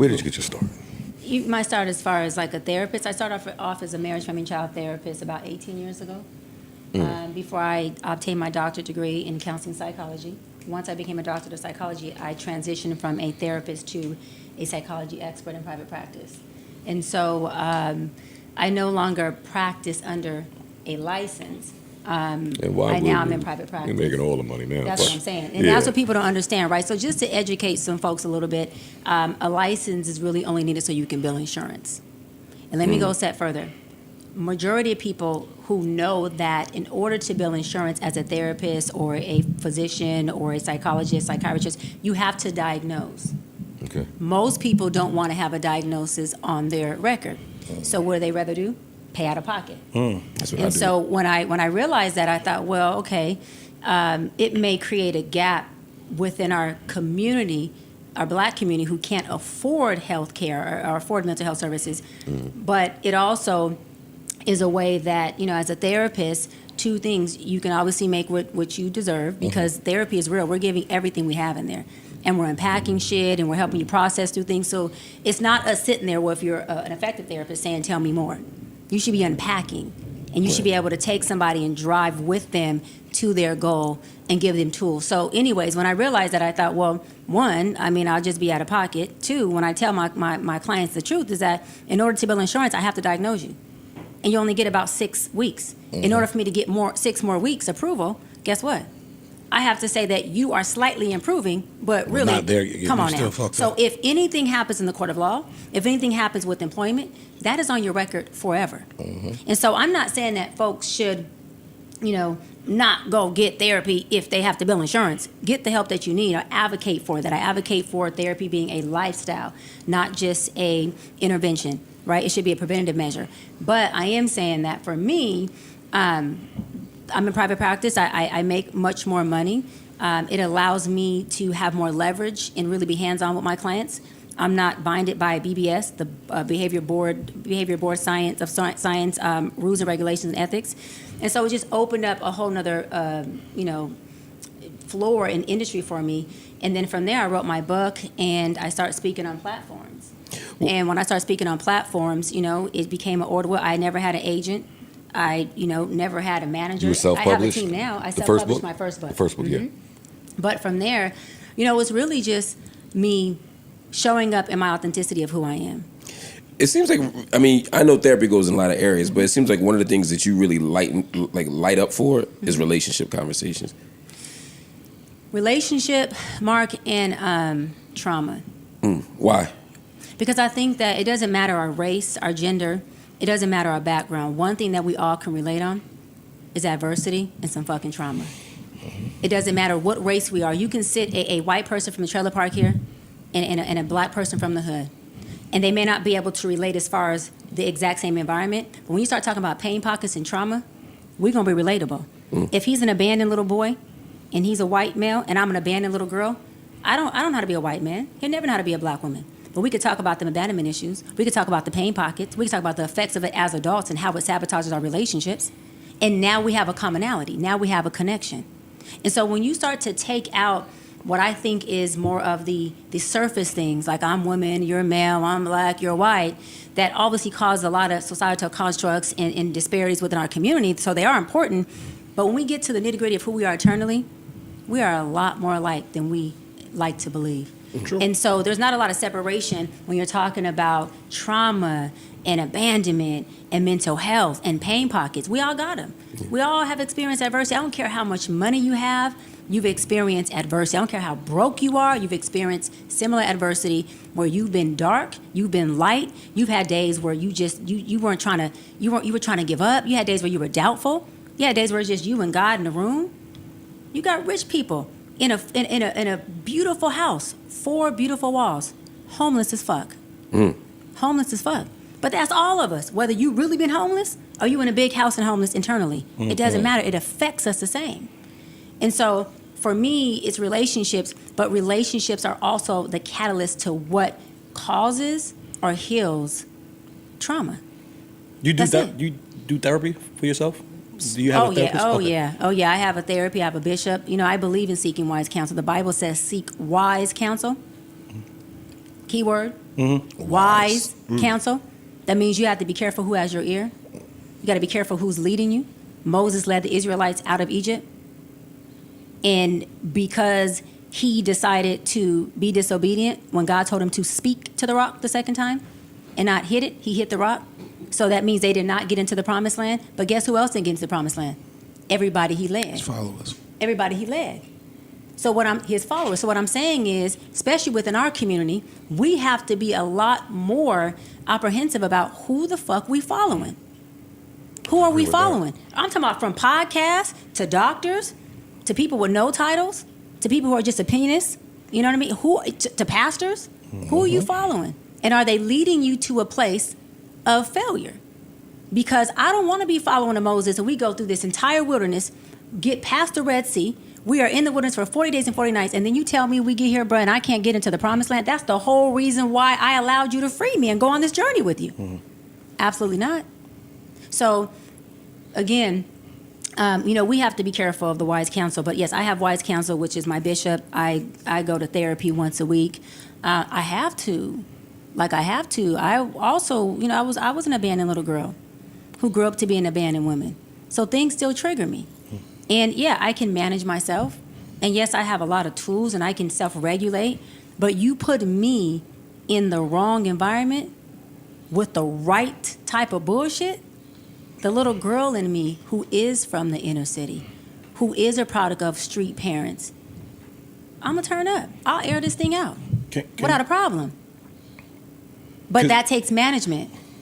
Where did you get your start? You might start as far as like a therapist. I started off as a marriage, family, and child therapist about 18 years ago. Before I obtained my doctorate degree in counseling psychology. Once I became a doctor of psychology, I transitioned from a therapist to a psychology expert in private practice. And so I no longer practice under a license. And why Now I'm in private practice. You're making all the money now. That's what I'm saying. And that's what people don't understand, right? So just to educate some folks a little bit, a license is really only needed so you can bill insurance. And let me go a step further. Majority of people who know that in order to bill insurance as a therapist or a physician or a psychologist, psychiatrist, you have to diagnose. Okay. Most people don't want to have a diagnosis on their record. So what do they rather do? Pay out of pocket. That's what I And do. so when I realized that, I thought, well, okay, it may create a gap within our community, our black community, who can't afford health care or afford mental health services. But it also is a way that, as a therapist, two things, you can obviously make what you deserve, because therapy is real. We're giving everything we have in there. And we're unpacking shit, and we're helping you process through things. So it's not us sitting there, well, if you're an effective therapist, saying, tell me more. You should be unpacking, and you should be able to take somebody and drive with them to their goal and give them tools. So anyways, when I realized that, I thought, well, one, I'll just be out of pocket. Two, when I tell my clients the truth, is that in order to bill insurance, I have to diagnose you. And you only get about 6 weeks. In order for me to get 6 more weeks approval, guess what? I have to say that you are slightly improving, but really, not there yet. come You're on still now. fucked So up. if anything happens in the court of law, if anything happens with employment, that is on your record forever. And so I'm not saying that folks should, not go get therapy if they have to bill insurance. Get the help that you need. I advocate for that. I advocate for therapy being a lifestyle, not just a intervention, right? It should be a preventative measure. But I am saying that for me, I'm in private practice. I make much more money. It allows me to have more leverage and really be hands-on with my clients. I'm not binded by BBS, the Behavior Board Science rules and regulations and ethics. And so it just opened up a whole nother, floor and industry for me. And then from there, I wrote my book, and I started speaking on platforms. And when I started speaking on platforms, it became an order. I never had an agent. I, never had a manager. You were self-published? I have a team now. I The first self-published book? my first book. The first book, yeah. But from there, it was really just me showing up in my authenticity of who I am. It seems like, I know therapy goes in a lot of areas, but it seems like one of the things that you really light up for is relationship conversations. Relationship, Mark, and trauma. Why? Because I think that it doesn't matter our race, our gender, it doesn't matter our background. One thing that we all can relate on is adversity and some fucking trauma. It doesn't matter what race we are. You can sit a white person from the trailer park here and a black person from the hood. And they may not be able to relate as far as the exact same environment. But when you start talking about pain pockets and trauma, we're going to be relatable. If he's an abandoned little boy and he's a white male and I'm an abandoned little girl, I don't know how to be a white man. He'll never know how to be a black woman. But we could talk about the abandonment issues. We could talk about the pain pockets. We could talk about the effects of it as adults and how it sabotages our relationships. And now we have a commonality. Now we have a connection. And so when you start to take out what I think is more of the surface things, like I'm woman, you're male, I'm black, you're white, that obviously cause a lot of societal constructs and disparities within our community. So they are important. But when we get to the nitty-gritty of who we are eternally, we are a lot more alike than we like to believe. True. And so there's not a lot of separation when you're talking about trauma and abandonment and mental health and pain pockets. We all got them. We all have experienced adversity. I don't care how much money you have, you've experienced adversity. I don't care how broke you are, you've experienced similar adversity where you've been dark, you've been light, you've had days where you were trying to give up. You had days where you were doubtful. You had days where it's just you and God in the room. You got rich people in a beautiful house, 4 beautiful walls, homeless as fuck. Homeless as fuck. But that's all of us. Whether you really been homeless or you in a big house and homeless internally, it doesn't matter. It affects us the same. And so for me, it's relationships, but relationships are also the catalyst to what causes or heals trauma. You do That's it. You do therapy for yourself? Do you have a therapist? Oh Okay. yeah. I have a therapy. I have a bishop. I believe in seeking wise counsel. The Bible says seek wise counsel. Keyword. Wise counsel. That means you have to be careful who has your ear. You got to be careful who's leading you. Moses led the Israelites out of Egypt. And because he decided to be disobedient when God told him to speak to the rock the second time and not hit it, he hit the rock. So that means they did not get into the promised land. But guess who else didn't get into the promised land? Everybody he led. His followers. Everybody he led. So his followers. So what I'm saying is, especially within our community, we have to be a lot more apprehensive about who the fuck we following. Who are we following? I'm talking about from podcasts to doctors to people with no titles to people who are just opinionists. You know what I mean? To pastors. Who are you following? And are they leading you to a place of failure? Because I don't want to be following a Moses and we go through this entire wilderness, get past the Red Sea. We are in the wilderness for 40 days and 40 nights, and then you tell me we get here, bro, and I can't get into the promised land. That's the whole reason why I allowed you to free me and go on this journey with you. Absolutely not. So, again, we have to be careful of the wise counsel. But yes, I have wise counsel, which is my bishop. I go to therapy once a week. I have to. I also, I was an abandoned little girl who grew up to be an abandoned woman. So things still trigger me. And yeah, I can manage myself. And yes, I have a lot of tools and I can self-regulate. But you put me in the wrong environment with the right type of bullshit, the little girl in me who is from the inner city, who is a product of street parents, I'm going to turn up. I'll air this thing out without a problem. But that takes management.